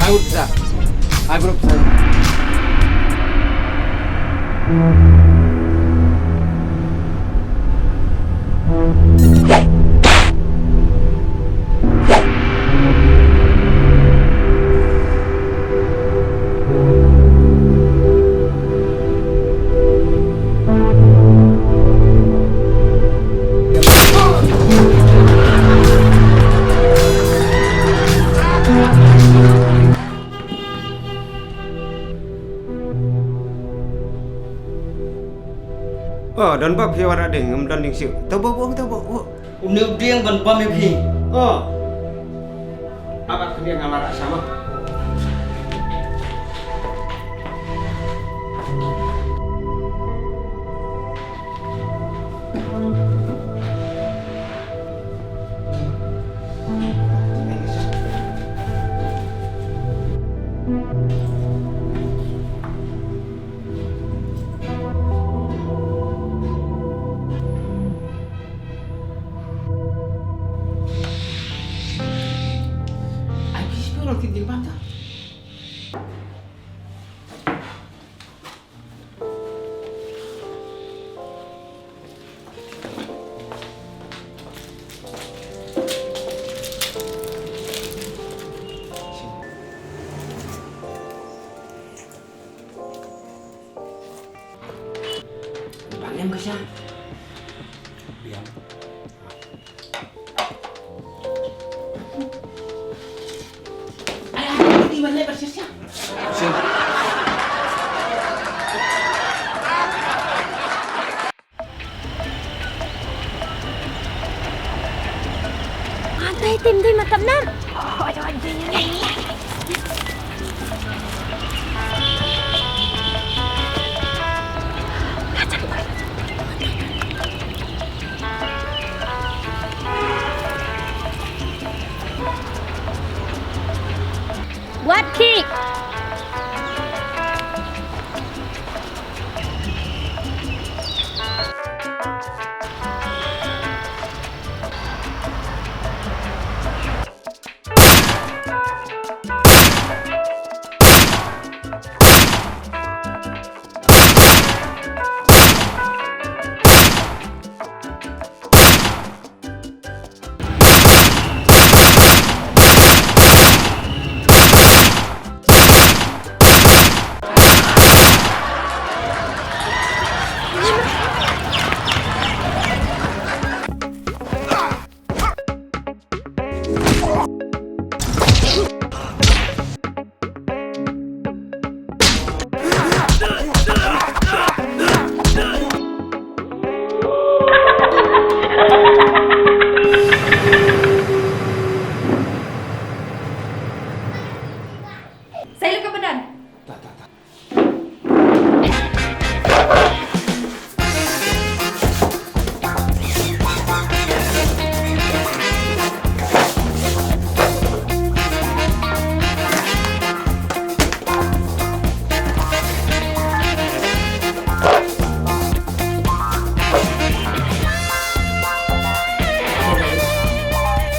Aku bisa. Aku bisa. Oh, dan bab hiwar ada ngam dan siu. Tahu bawa. Uniu dia ban pam phi. Oh. Apa dia ngamar sama? Orang tidur bantah. Bang ke siya. Biang. Iwan persisnya. Antay tim matapnep. Oh, jangan ini. Buat kick. Saya ke badan.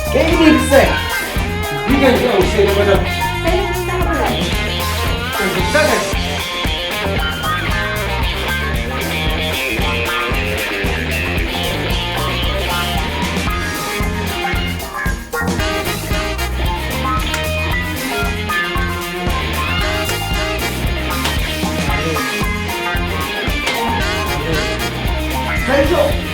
Kayak gini bisa. Dia kan usia pada. Saya ke badan. Bisa kan? Saya